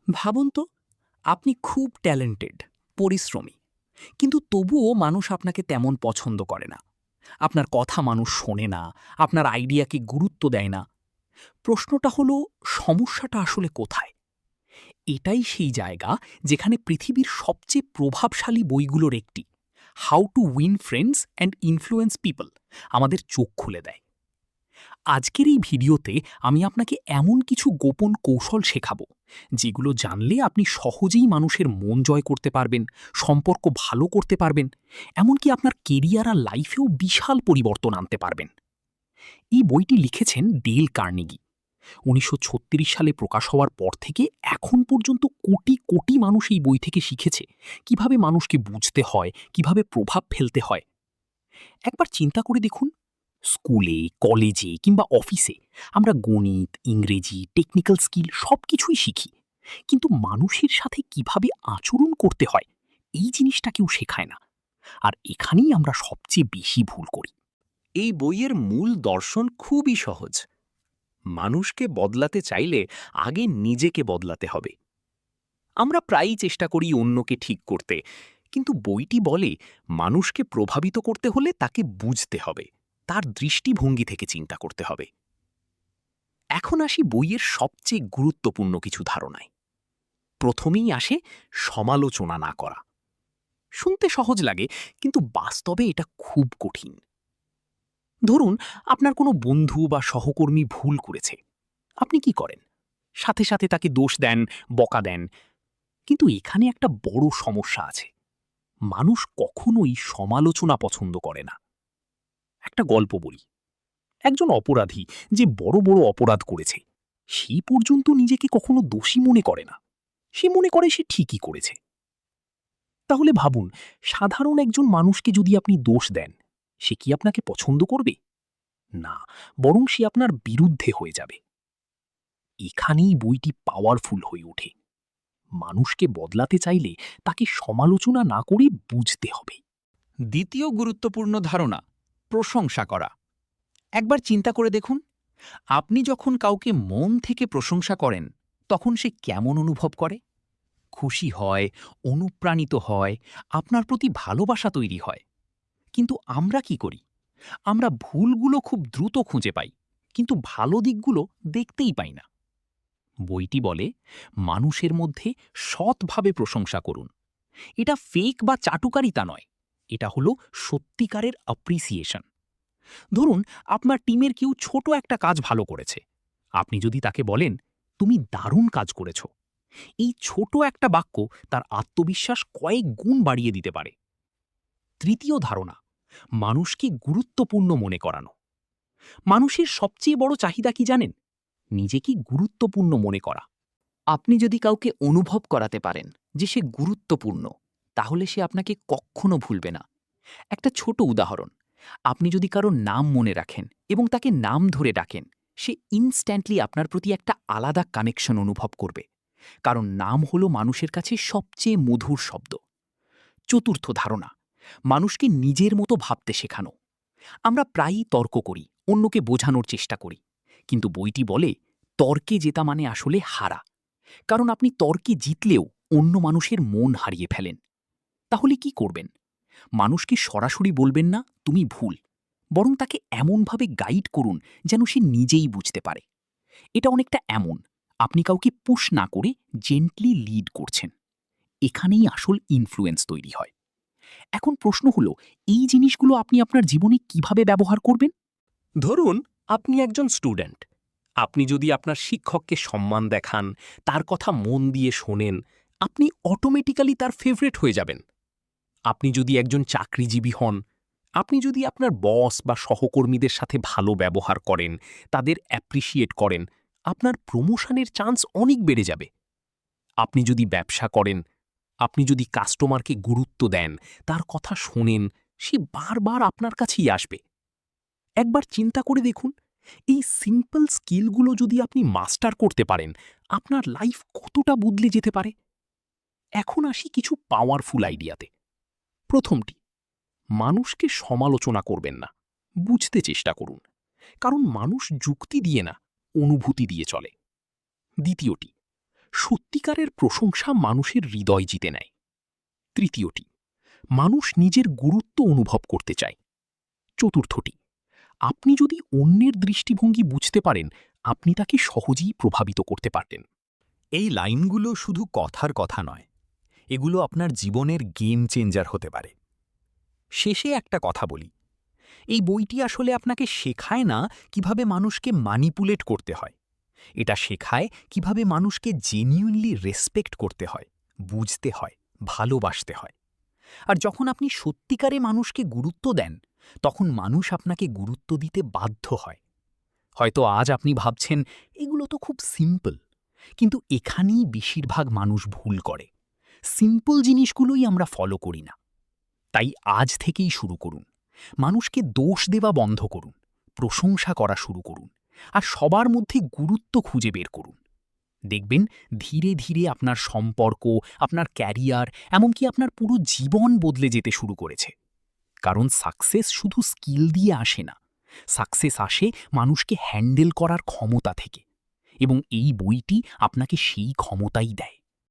ভাবুন তো, আপনি খুব ট্যালেন্টেড, পরিশ্রমী, কিন্তু তবুও মানুষ আপনাকে তেমন পছন্দ করে না। আপনার কথা মানুষ শোনে না, আপনার আইডিয়াকে গুরুত্ব দেয় না। প্রশ্নটা হলো, সমস্যাটা আসলে কোথায়? এটাই সেই জায়গা যেখানে পৃথিবীর সবচেয়ে প্রভাবশালী বইগুলোর একটি, how to win friends and influence people, আমাদের চোখ খুলে দেয়। আজকের এই ভিডিওতে আমি আপনাকে এমন কিছু গোপন কৌশল শেখাবো, যেগুলো জানলে আপনি সহজেই মানুষের মন জয় করতে পারবেন, সম্পর্ক ভালো করতে পারবেন, এমনকি আপনার কেরিয়ার আর লাইফেও বিশাল পরিবর্তন আনতে পারবেন। এই বইটি লিখেছেন ডেল কার্নেগি। ১৯৩৬ সালে প্রকাশ হওয়ার পর থেকে এখন পর্যন্ত কোটি কোটি মানুষ এই বই থেকে শিখেছে কিভাবে মানুষকে বুঝতে হয়, কিভাবে প্রভাব ফেলতে হয়। একবার চিন্তা করে দেখুন, স্কুলে, কলেজে কিংবা অফিসে আমরা গণিত, ইংরেজি, টেকনিক্যাল স্কিল সবকিছুই শিখি। কিন্তু মানুষের সাথে কিভাবে আচরণ করতে হয়, এই জিনিসটা কেউ শেখায় না। আর এখানেই আমরা সবচেয়ে বেশি ভুল করি। এই বইয়ের মূল দর্শন খুবই সহজ। মানুষকে বদলাতে চাইলে আগে নিজেকে বদলাতে হবে। আমরা প্রায়ই চেষ্টা করি অন্যকে ঠিক করতে, কিন্তু বইটি বলে মানুষকে প্রভাবিত করতে হলে তাকে বুঝতে হবে, তার দৃষ্টিভঙ্গি থেকে চিন্তা করতে হবে। এখন আসি বইয়ের সবচেয়ে গুরুত্বপূর্ণ কিছু ধারণায়। প্রথমেই আসে সমালোচনা না করা। শুনতে সহজ লাগে, কিন্তু বাস্তবে এটা খুব কঠিন। ধরুন, আপনার কোনো বন্ধু বা সহকর্মী ভুল করেছে, আপনি কি করেন? সাথে সাথে তাকে দোষ দেন, বকা দেন। কিন্তু এখানে একটা বড় সমস্যা আছে। মানুষ কখনোই সমালোচনা পছন্দ করে না। একটা গল্প বলি। একজন অপরাধী যে বড় বড় অপরাধ করেছে, সেই পর্যন্ত নিজেকে কখনো দোষী মনে করে না। সে মনে করে সে ঠিকই করেছে। তাহলে ভাবুন, সাধারণ একজন মানুষকে যদি আপনি দোষ দেন, সে কি আপনাকে পছন্দ করবে? না, বরং সে আপনার বিরুদ্ধে হয়ে যাবে। এখানেই বইটি পাওয়ারফুল হয়ে ওঠে। মানুষকে বদলাতে চাইলে তাকে সমালোচনা না করে বুঝতে হবে। দ্বিতীয় গুরুত্বপূর্ণ ধারণা, প্রশংসা করা। একবার চিন্তা করে দেখুন, আপনি যখন কাউকে মন থেকে প্রশংসা করেন, তখন সে কেমন অনুভব করে? খুশি হয়, অনুপ্রাণিত হয়, আপনার প্রতি ভালোবাসা তৈরি হয়। কিন্তু আমরা কি করি? আমরা ভুলগুলো খুব দ্রুত খুঁজে পাই, কিন্তু ভালো দিকগুলো দেখতেই পাই না। বইটি বলে, মানুষের মধ্যে সৎভাবে প্রশংসা করুন। এটা ফেক বা চাটুকারিতা নয়, এটা হলো সত্যিকারের অ্যাপ্রিসিয়েশন। ধরুন, আপনার টিমের কেউ ছোট একটা কাজ ভালো করেছে। আপনি যদি তাকে বলেন, তুমি দারুণ কাজ করেছ, এই ছোট একটা বাক্য তার আত্মবিশ্বাস কয়েক গুণ বাড়িয়ে দিতে পারে। তৃতীয় ধারণা, মানুষকে গুরুত্বপূর্ণ মনে করানো। মানুষের সবচেয়ে বড় চাহিদা কি জানেন? নিজেকে গুরুত্বপূর্ণ মনে করা। আপনি যদি কাউকে অনুভব করাতে পারেন যে সে গুরুত্বপূর্ণ, তাহলে সে আপনাকে কখনো ভুলবে না। একটা ছোট উদাহরণ, আপনি যদি কারো নাম মনে রাখেন এবং তাকে নাম ধরে ডাকেন, সে ইনস্ট্যান্টলি আপনার প্রতি একটা আলাদা কানেকশন অনুভব করবে। কারণ নাম হলো মানুষের কাছে সবচেয়ে মধুর শব্দ। চতুর্থ ধারণা, মানুষকে নিজের মতো ভাবতে শেখানো। আমরা প্রায়ই তর্ক করি, অন্যকে বোঝানোর চেষ্টা করি, কিন্তু বইটি বলে তর্কে জেতা মানে আসলে হারা। কারণ আপনি তর্কে জিতলেও অন্য মানুষের মন হারিয়ে ফেলেন। তাহলে কি করবেন? মানুষকে সরাসরি বলবেন না তুমি ভুল, বরং তাকে এমনভাবে গাইড করুন যেন সে নিজেই বুঝতে পারে। এটা অনেকটা এমন, আপনি কাউকে পুশ না করে জেন্টলি লিড করছেন। এখানেই আসল ইনফ্লুয়েন্স তৈরি হয়। এখন প্রশ্ন হলো, এই জিনিসগুলো আপনি আপনার জীবনে কিভাবে ব্যবহার করবেন? ধরুন, আপনি একজন স্টুডেন্ট। আপনি যদি আপনার শিক্ষককে সম্মান দেখান, তার কথা মন দিয়ে শোনেন, আপনি অটোমেটিক্যালি তার ফেভারিট হয়ে যাবেন। আপনি যদি একজন চাকরিজীবী হন, আপনি যদি আপনার বস বা সহকর্মীদের সাথে ভালো ব্যবহার করেন, তাদের অ্যাপ্রিশিয়েট করেন, আপনার প্রমোশনের চান্স অনেক বেড়ে যাবে। আপনি যদি ব্যবসা করেন, আপনি যদি কাস্টমারকে গুরুত্ব দেন, তার কথা শোনেন, সে বারবার আপনার কাছেই আসবে। একবার চিন্তা করে দেখুন, এই সিম্পল স্কিলগুলো যদি আপনি মাস্টার করতে পারেন, আপনার লাইফ কতটা বদলে যেতে পারে। এখন আসি কিছু পাওয়ারফুল আইডিয়াতে। প্রথমটি, মানুষকে সমালোচনা করবেন না, বুঝতে চেষ্টা করুন। কারণ মানুষ যুক্তি দিয়ে না, অনুভূতি দিয়ে চলে। দ্বিতীয়টি, সত্যিকারের প্রশংসা মানুষের হৃদয় জিতে নেয়। তৃতীয়টি, মানুষ নিজের গুরুত্ব অনুভব করতে চায়। চতুর্থটি, আপনি যদি অন্যের দৃষ্টিভঙ্গি বুঝতে পারেন, আপনি তাকে সহজেই প্রভাবিত করতে পারতেন। এই লাইনগুলো শুধু কথার কথা নয়, এগুলো আপনার জীবনের গেম চেঞ্জার হতে পারে। শেষে একটা কথা বলি, এই বইটি আসলে আপনাকে শেখায় না কিভাবে মানুষকে ম্যানিপুলেট করতে হয়, এটা শেখায় কিভাবে মানুষকে জেনুইনলি রেসপেক্ট করতে হয়, বুঝতে হয়, ভালোবাসতে হয়। আর যখন আপনি সত্যিকারে মানুষকে গুরুত্ব দেন, তখন মানুষ আপনাকে গুরুত্ব দিতে বাধ্য হয়। হয়তো আজ আপনি ভাবছেন এগুলো তো খুব সিম্পল, কিন্তু এখানেই বেশিরভাগ মানুষ ভুল করে। সিম্পল জিনিসগুলোই আমরা ফলো করি না। তাই আজ থেকেই শুরু করুন, মানুষকে দোষ দেওয়া বন্ধ করুন, প্রশংসা করা শুরু করুন, আর সবার মধ্যে গুরুত্ব খুঁজে বের করুন। দেখবেন ধীরে ধীরে আপনার সম্পর্ক, আপনার ক্যারিয়ার, এমনকি আপনার পুরো জীবন বদলে যেতে শুরু করেছে। কারণ সাকসেস শুধু স্কিল দিয়ে আসে না, সাকসেস আসে মানুষকে হ্যান্ডেল করার ক্ষমতা থেকে, এবং এই বইটি আপনাকে সেই ক্ষমতাই দেয়।